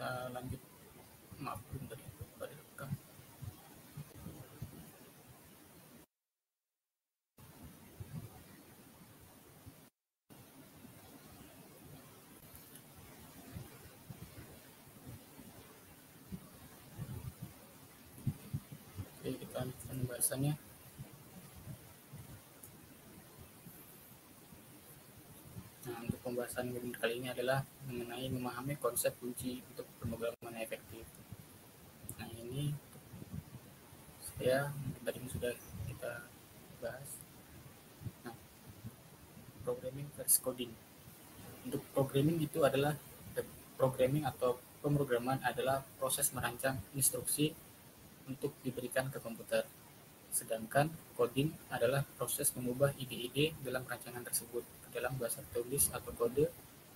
kita lanjut. Maaf, belum tadi pada rekam. Oke, kita lanjutkan pembahasannya. Nah, untuk pembahasan webinar kali ini adalah mengenai memahami konsep kunci untuk pemrograman efektif. Nah, ini tadi sudah kita bahas. Nah, programming versus coding. Untuk programming itu adalah programming atau pemrograman adalah proses merancang instruksi untuk diberikan ke komputer. Sedangkan coding adalah proses mengubah ide-ide dalam rancangan tersebut ke dalam bahasa tulis atau kode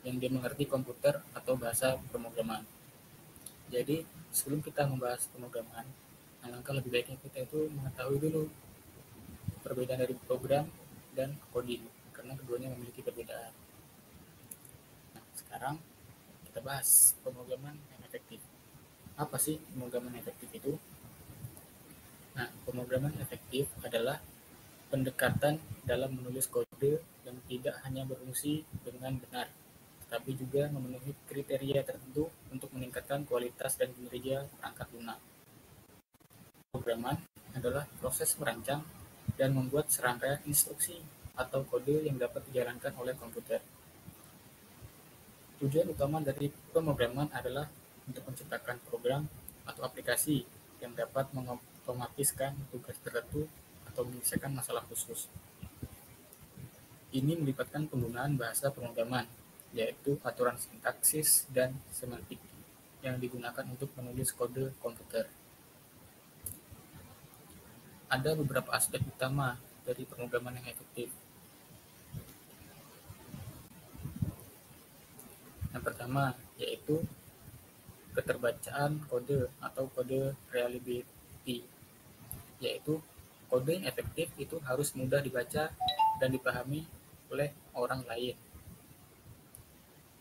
yang dimengerti komputer atau bahasa pemrograman. Jadi, sebelum kita membahas pemrograman, alangkah lebih baiknya kita itu mengetahui dulu perbedaan dari program dan coding, karena keduanya memiliki perbedaan. Nah, sekarang kita bahas pemrograman yang efektif. Apa sih pemrograman efektif itu? Nah, pemrograman efektif adalah pendekatan dalam menulis kode yang tidak hanya berfungsi dengan benar, tetapi juga memenuhi kriteria tertentu untuk meningkatkan kualitas dan kinerja perangkat lunak. Pemrograman adalah proses merancang dan membuat serangkaian instruksi atau kode yang dapat dijalankan oleh komputer. Tujuan utama dari pemrograman adalah untuk menciptakan program atau aplikasi yang dapat mengotomatiskan tugas tertentu atau menyelesaikan masalah khusus. Ini melibatkan penggunaan bahasa pemrograman, yaitu aturan sintaksis dan semantik yang digunakan untuk menulis kode komputer. Ada beberapa aspek utama dari pemrograman yang efektif. Yang pertama yaitu keterbacaan kode atau kode reliability, yaitu kode yang efektif itu harus mudah dibaca dan dipahami oleh orang lain,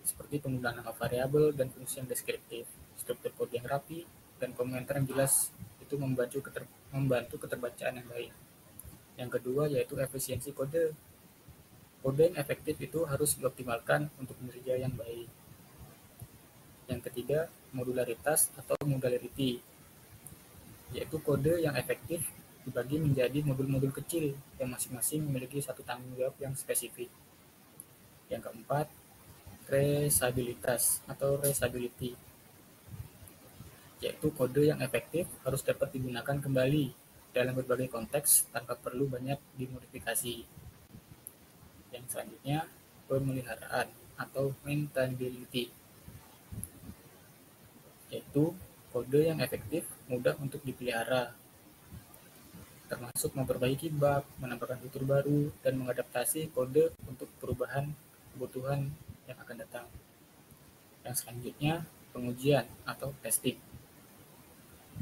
seperti penggunaan nama variabel dan fungsi yang deskriptif, struktur kode yang rapi, dan komentar yang jelas itu membantu keterbacaan yang baik. Yang kedua yaitu efisiensi kode. Kode yang efektif itu harus dioptimalkan untuk kinerja yang baik. Yang ketiga, modularitas atau modularity, yaitu kode yang efektif dibagi menjadi modul-modul kecil yang masing-masing memiliki satu tanggung jawab yang spesifik. Yang keempat, reusabilitas atau reusability, yaitu kode yang efektif harus dapat digunakan kembali dalam berbagai konteks tanpa perlu banyak dimodifikasi. Yang selanjutnya, pemeliharaan atau maintainability, yaitu kode yang efektif mudah untuk dipelihara, termasuk memperbaiki bug, menambahkan fitur baru, dan mengadaptasi kode untuk perubahan kebutuhan yang akan datang. Yang selanjutnya, pengujian atau testing.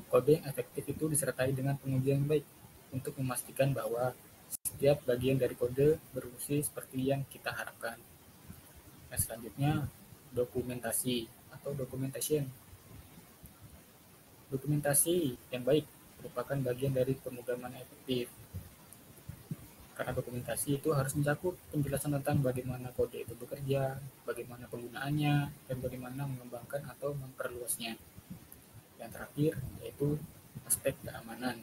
Kode yang efektif itu disertai dengan pengujian yang baik untuk memastikan bahwa setiap bagian dari kode berfungsi seperti yang kita harapkan. Yang selanjutnya, dokumentasi atau documentation. Dokumentasi yang baik merupakan bagian dari pemrograman efektif, karena dokumentasi itu harus mencakup penjelasan tentang bagaimana kode itu bekerja, bagaimana penggunaannya, dan bagaimana mengembangkan atau memperluasnya. Yang terakhir yaitu aspek keamanan.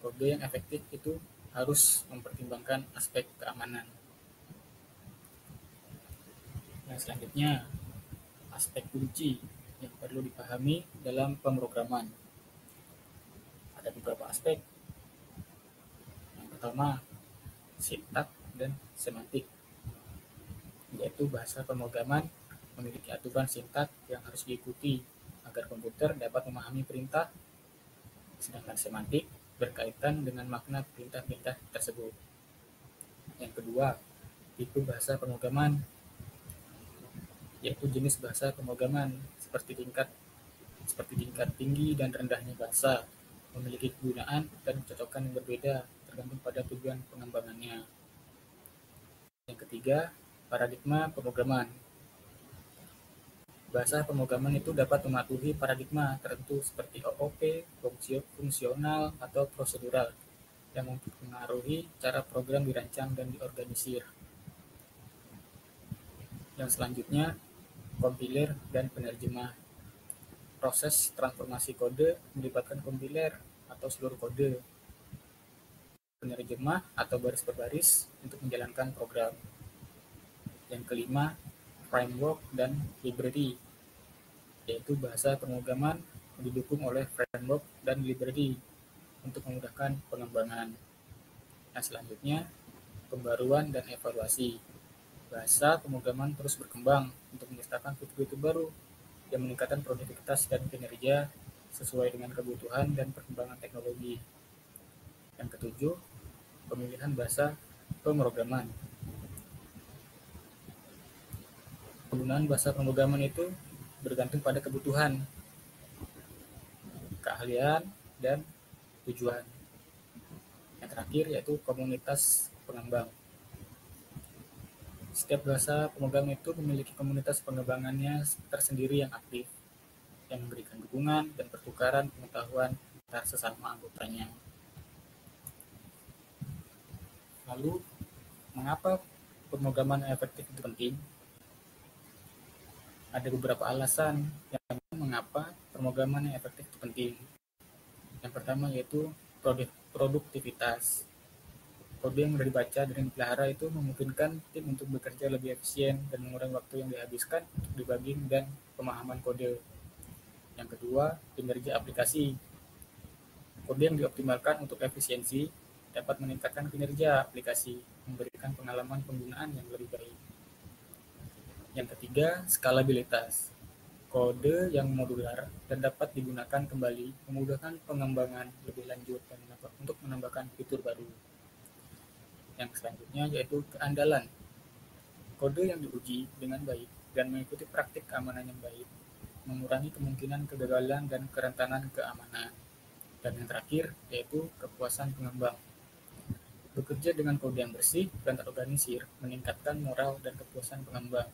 Kode yang efektif itu harus mempertimbangkan aspek keamanan. Yang selanjutnya, aspek kunci yang perlu dipahami dalam pemrograman. Ada beberapa aspek. Yang pertama, sintak dan semantik, yaitu bahasa pemrograman memiliki aturan sintak yang harus diikuti agar komputer dapat memahami perintah, sedangkan semantik berkaitan dengan makna perintah-perintah tersebut. Yang kedua, tipe bahasa pemrograman, yaitu jenis bahasa pemrograman seperti tingkat tinggi dan rendahnya bahasa, memiliki kegunaan dan kecocokan yang berbeda tergantung pada tujuan pengembangannya. Yang ketiga, paradigma pemrograman, Bahasa pemrograman itu dapat mematuhi paradigma tertentu seperti OOP, fungsional, atau prosedural yang mempengaruhi cara program dirancang dan diorganisir. Yang selanjutnya, kompiler dan penerjemah. Proses transformasi kode melibatkan kompiler atau seluruh kode, penerjemah atau baris per baris untuk menjalankan program. Yang kelima, framework dan library, yaitu bahasa pemrograman yang didukung oleh framework dan library untuk memudahkan pengembangan. Yang selanjutnya, pembaruan dan evaluasi. Bahasa pemrograman terus berkembang untuk menciptakan fitur-fitur baru yang meningkatkan produktivitas dan kinerja sesuai dengan kebutuhan dan perkembangan teknologi. Yang ketujuh, pemilihan bahasa pemrograman. Penggunaan bahasa pemrograman itu bergantung pada kebutuhan, keahlian, dan tujuan. Yang terakhir yaitu komunitas pengembang. Setiap bahasa pemrograman itu memiliki komunitas pengembangannya tersendiri yang aktif, yang memberikan dukungan dan pertukaran pengetahuan antar sesama anggotanya. Lalu, mengapa pemrograman efektif itu penting? Ada beberapa alasan yang mengapa pemrograman yang efektif itu penting. Yang pertama yaitu produktivitas. Kode yang sudah dibaca dan dipelihara itu memungkinkan tim untuk bekerja lebih efisien dan mengurangi waktu yang dihabiskan untuk debugging dan pemahaman kode. Yang kedua, kinerja aplikasi. Kode yang dioptimalkan untuk efisiensi dapat meningkatkan kinerja aplikasi, memberikan pengalaman penggunaan yang lebih baik. Yang ketiga, skalabilitas. Kode yang modular dan dapat digunakan kembali memudahkan pengembangan lebih lanjut dan untuk menambahkan fitur baru. Yang selanjutnya yaitu keandalan. Kode yang diuji dengan baik dan mengikuti praktik keamanan yang baik mengurangi kemungkinan kegagalan dan kerentanan keamanan. Dan yang terakhir yaitu kepuasan pengembang. Bekerja dengan kode yang bersih dan terorganisir meningkatkan moral dan kepuasan pengembang,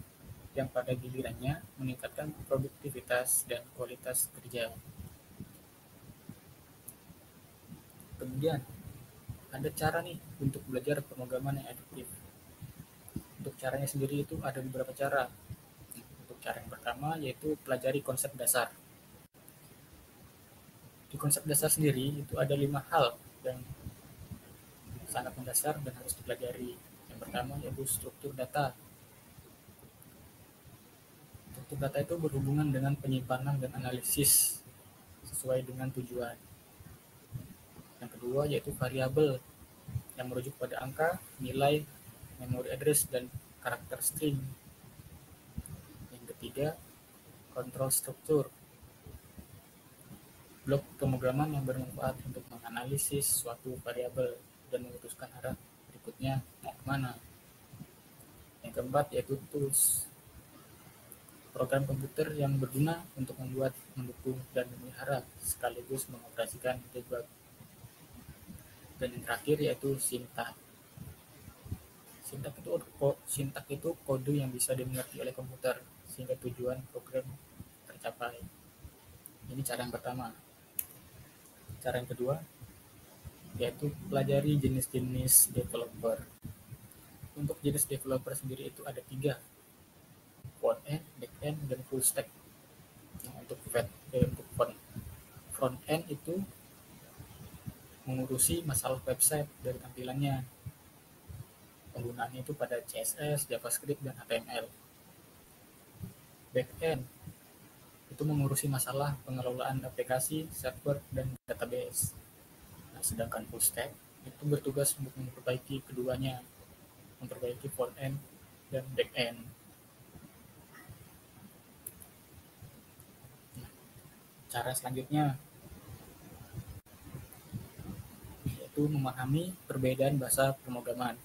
yang pada gilirannya meningkatkan produktivitas dan kualitas kerja. Kemudian, ada cara nih untuk belajar pemrograman yang efektif. Untuk caranya sendiri itu ada beberapa cara. Untuk cara yang pertama yaitu pelajari konsep dasar. Di konsep dasar sendiri itu ada 5 hal yang sangat mendasar dan harus dipelajari. Yang pertama yaitu struktur data. Struktur data itu berhubungan dengan penyimpanan dan analisis sesuai dengan tujuan. Yang kedua yaitu variabel yang merujuk pada angka, nilai, memory address, dan karakter string. Yang ketiga, kontrol struktur. Blok pemrograman yang bermanfaat untuk menganalisis suatu variabel dan memutuskan arah berikutnya mau kemana. Yang keempat yaitu tools. Program komputer yang berguna untuk membuat, mendukung, dan memelihara sekaligus mengoperasikan debug. Dan yang terakhir yaitu sintak. Sintak itu kode yang bisa dimengerti oleh komputer sehingga tujuan program tercapai. Ini cara yang pertama. Cara yang kedua yaitu pelajari jenis-jenis developer. Untuk jenis developer sendiri itu ada 3, front end, back end, dan full stack. Nah, untuk front end itu mengurusi masalah website dari tampilannya. Penggunaannya itu pada CSS, JavaScript, dan HTML. Back end itu mengurusi masalah pengelolaan aplikasi, server, dan database. Nah, sedangkan full stack itu bertugas untuk memperbaiki keduanya, memperbaiki front end dan back end. Nah, cara selanjutnya yaitu memahami perbedaan bahasa pemrograman.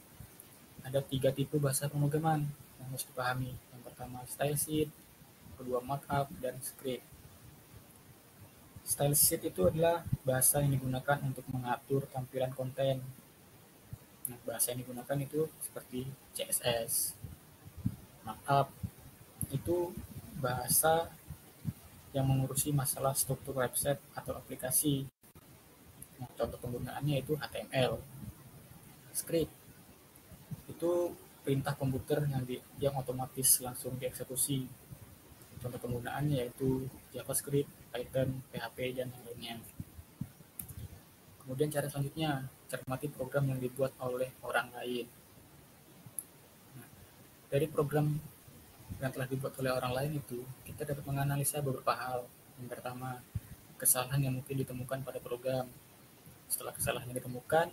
Ada 3 tipe bahasa pemrograman yang harus dipahami. Yang pertama style sheet, kedua markup, dan script. Style sheet itu adalah bahasa yang digunakan untuk mengatur tampilan konten. Nah, bahasa yang digunakan itu seperti CSS. Markup itu bahasa yang mengurusi masalah struktur website atau aplikasi. Nah, contoh penggunaannya itu HTML. Script itu perintah komputer yang otomatis langsung dieksekusi. Contoh penggunaannya yaitu JavaScript, Python, PHP, dan yang lainnya. Kemudian cara selanjutnya, cermati program yang dibuat oleh orang lain. Nah, dari program yang telah dibuat oleh orang lain itu, kita dapat menganalisa beberapa hal. Yang pertama, kesalahan yang mungkin ditemukan pada program. Setelah kesalahan yang ditemukan,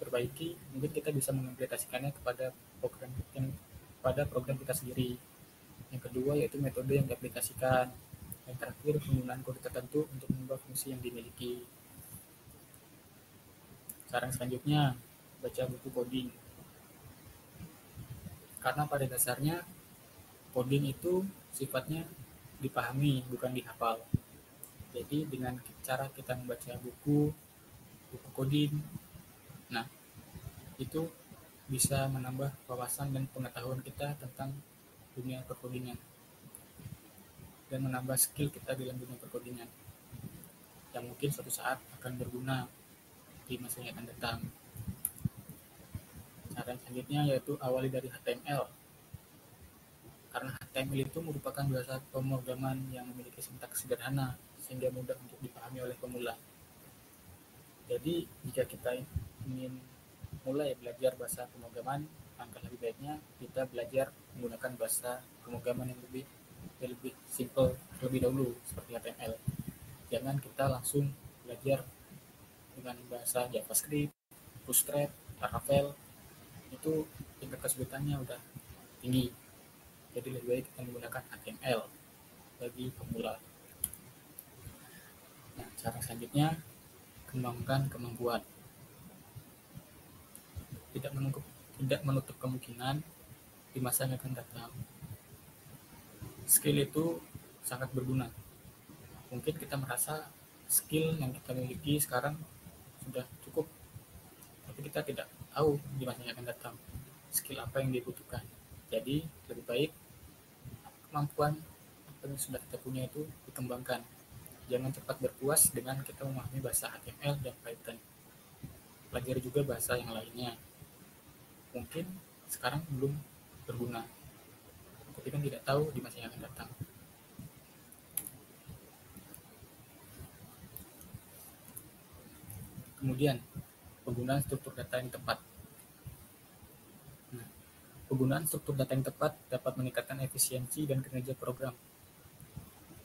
perbaiki, mungkin kita bisa mengimplementasikannya kepada program kita sendiri. Yang kedua yaitu metode yang diaplikasikan. Yang terakhir, penggunaan kode tertentu untuk mengubah fungsi yang dimiliki. Saran selanjutnya, baca buku coding. Karena pada dasarnya coding itu sifatnya dipahami, bukan dihafal. Jadi dengan cara kita membaca buku coding, nah itu bisa menambah wawasan dan pengetahuan kita tentang dunia perkodingan dan menambah skill kita dalam dunia perkodingan yang mungkin suatu saat akan berguna di masa yang akan datang. Cara selanjutnya yaitu awali dari HTML. Karena HTML itu merupakan bahasa pemrograman yang memiliki sintaks sederhana sehingga mudah untuk dipahami oleh pemula. Jadi jika kita ingin mulai belajar bahasa pemrograman, langkah lebih baiknya kita belajar menggunakan bahasa pemrograman yang lebih simple terlebih dahulu seperti HTML. Jangan kita langsung belajar dengan bahasa JavaScript, Bootstrap, Laravel, itu tingkat kesulitannya udah tinggi. Jadi lebih baik kita menggunakan HTML bagi pemula. Nah, cara selanjutnya, kembangkan kemampuan. Tidak menutup kemungkinan di masa yang akan datang. Skill itu sangat berguna. Mungkin kita merasa skill yang kita miliki sekarang sudah cukup, tapi kita tidak tahu di masa yang akan datang skill apa yang dibutuhkan. Jadi lebih baik kemampuan apa yang sudah kita punya itu dikembangkan. Jangan cepat berpuas dengan kita memahami bahasa HTML dan Python. Pelajari juga bahasa yang lainnya. Mungkin sekarang belum berguna, tapi kan tidak tahu di masa yang akan datang. Kemudian, penggunaan struktur data yang tepat. Nah, penggunaan struktur data yang tepat dapat meningkatkan efisiensi dan kinerja program.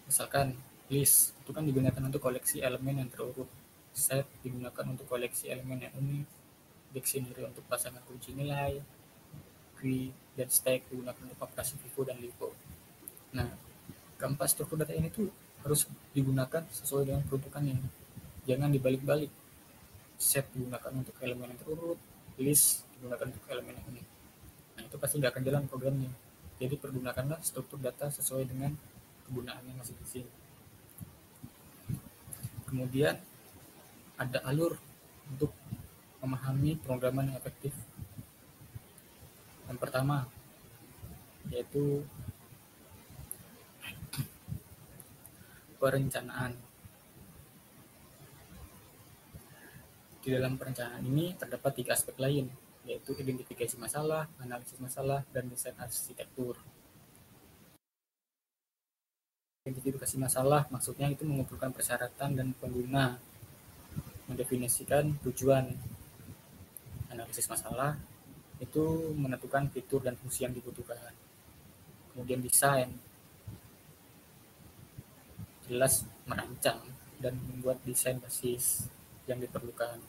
Misalkan, list itu kan digunakan untuk koleksi elemen yang terurut, set digunakan untuk koleksi elemen yang unik, dictionary untuk pasangan kunci nilai, query dan stack digunakan untuk operasi FIFO dan LIFO. Nah, keempat struktur data ini tuh harus digunakan sesuai dengan peruntukannya. Jangan dibalik-balik. Set digunakan untuk elemen yang terurut, list digunakan untuk elemen yang unik. Nah, itu pasti nggak akan jalan programnya. Jadi pergunakanlah struktur data sesuai dengan kegunaannya masing-masing. Kemudian ada alur untuk memahami pemrograman yang efektif. Yang pertama yaitu perencanaan. Di dalam perencanaan ini terdapat 3 aspek lain, yaitu identifikasi masalah, analisis masalah, dan desain arsitektur. Identifikasi masalah maksudnya itu mengumpulkan persyaratan dan pengguna, mendefinisikan tujuan. Analisis masalah itu menentukan fitur dan fungsi yang dibutuhkan. Kemudian desain, jelas merancang dan membuat desain basis yang diperlukan.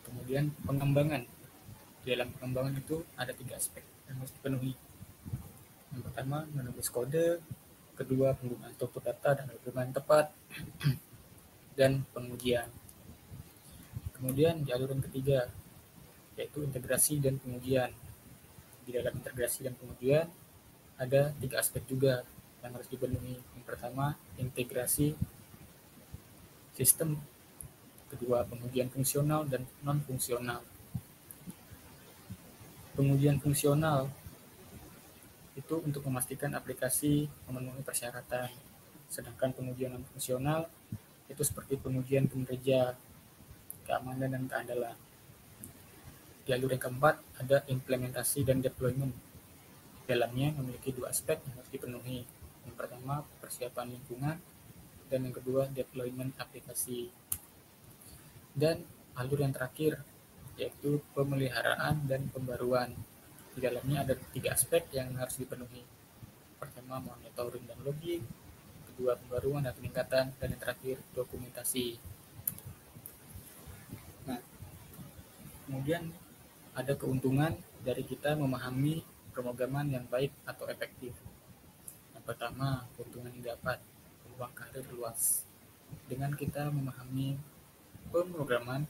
Kemudian pengembangan. Di dalam pengembangan itu ada 3 aspek yang harus dipenuhi. Yang pertama, menulis kode. Kedua, penggunaan struktur data dan algoritma yang tepat. Dan pengujian. Kemudian di alur yang ketiga, yaitu integrasi dan pengujian. Di dalam integrasi dan pengujian ada 3 aspek juga yang harus dipenuhi. Yang pertama, integrasi sistem. Kedua, pengujian fungsional dan non-fungsional. Pengujian fungsional itu untuk memastikan aplikasi memenuhi persyaratan. Sedangkan pengujian non fungsional itu seperti pengujian kinerja, keamanan, dan keandalan. Di alur yang keempat ada implementasi dan deployment. Dalamnya memiliki dua aspek yang harus dipenuhi. Yang pertama persiapan lingkungan dan yang kedua deployment aplikasi. Dan alur yang terakhir yaitu pemeliharaan dan pembaruan. Di dalamnya ada tiga aspek yang harus dipenuhi. Pertama monitoring dan logging, kedua pembaruan dan peningkatan, dan yang terakhir dokumentasi. Nah, kemudian ada keuntungan dari kita memahami pemrograman yang baik atau efektif. Yang pertama, keuntungan yang didapat, peluang karir luas. Dengan kita memahami pemrograman,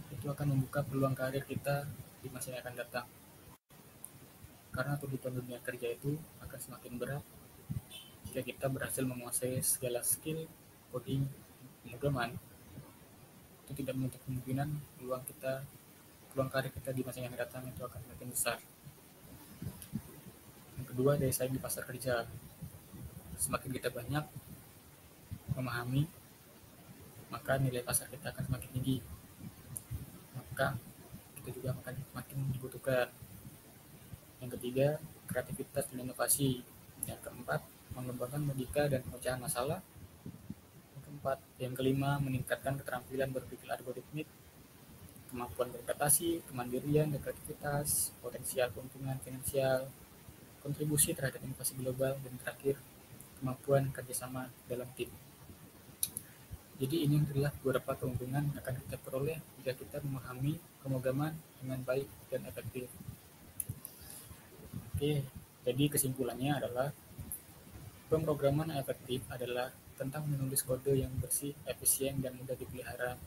itu akan membuka peluang karir kita di masa yang akan datang. Karena tuntutan dunia kerja itu akan semakin berat jika kita berhasil menguasai segala skill coding pemrograman. Itu tidak menutup kemungkinan peluang karir kita di masa yang akan datang itu akan semakin besar. Yang kedua, daya saing di pasar kerja. Semakin kita banyak memahami, maka nilai pasar kita akan semakin tinggi. Maka kita juga akan semakin dibutuhkan. Yang ketiga, kreativitas dan inovasi. Yang keempat, mengembangkan logika dan pemecahan masalah. Yang kelima, meningkatkan keterampilan berpikir algoritmik, kemampuan beradaptasi, kemandirian dan kreativitas, potensial keuntungan finansial, kontribusi terhadap inovasi global, dan terakhir, kemampuan kerjasama dalam tim. Jadi ini adalah beberapa keuntungan yang akan kita peroleh jika kita memahami pemrograman dengan baik dan efektif. Oke, jadi kesimpulannya adalah pemrograman yang efektif adalah tentang menulis kode yang bersih, efisien, dan mudah dipelihara,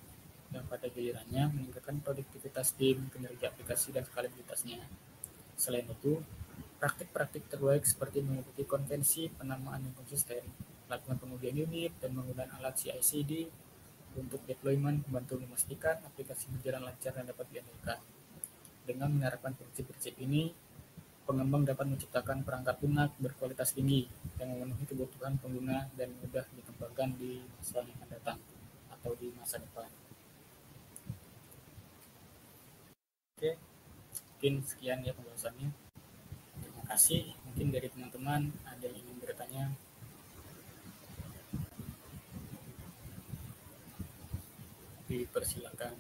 yang pada gilirannya meningkatkan produktivitas tim, kinerja aplikasi, dan skalabilitasnya. Selain itu, praktik-praktik terbaik seperti mengikuti konvensi penamaan yang konsisten, melakukan pengujian unit, dan menggunakan alat CI/CD untuk deployment membantu memastikan aplikasi berjalan lancar dan dapat diandalkan. Dengan menerapkan prinsip-prinsip ini, pengembang dapat menciptakan perangkat lunak berkualitas tinggi yang memenuhi kebutuhan pengguna dan mudah dikembangkan di masa yang akan datang atau di masa depan. Oke, mungkin sekian ya pembahasannya. Terima kasih. Mungkin dari teman-teman ada yang ingin bertanya, dipersilakan.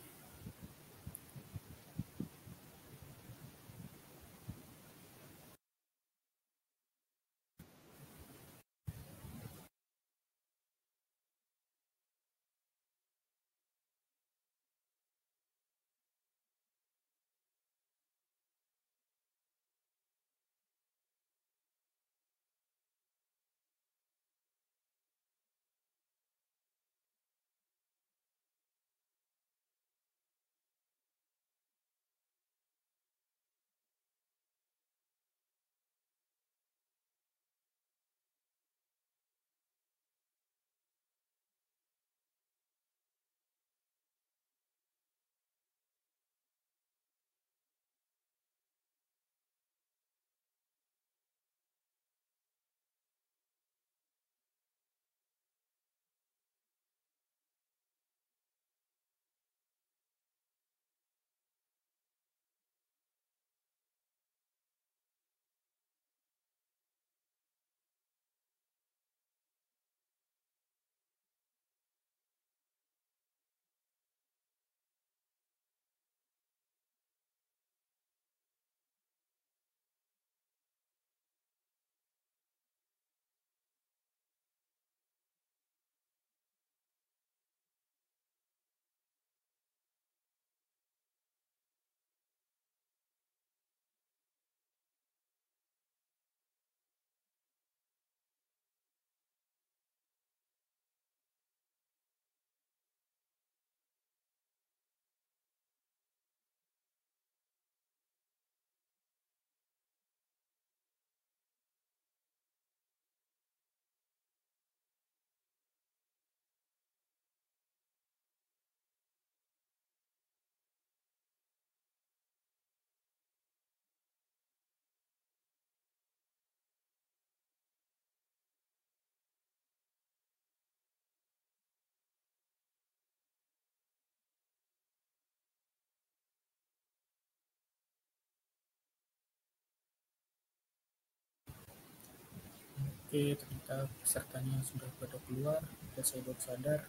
Oke, ternyata pesertanya sudah pada keluar dan saya baru sadar.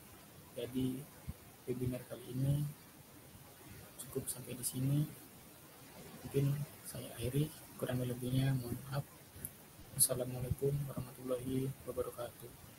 Jadi webinar kali ini cukup sampai di sini. Mungkin saya akhiri, kurang lebihnya mohon maaf. Wassalamualaikum warahmatullahi wabarakatuh.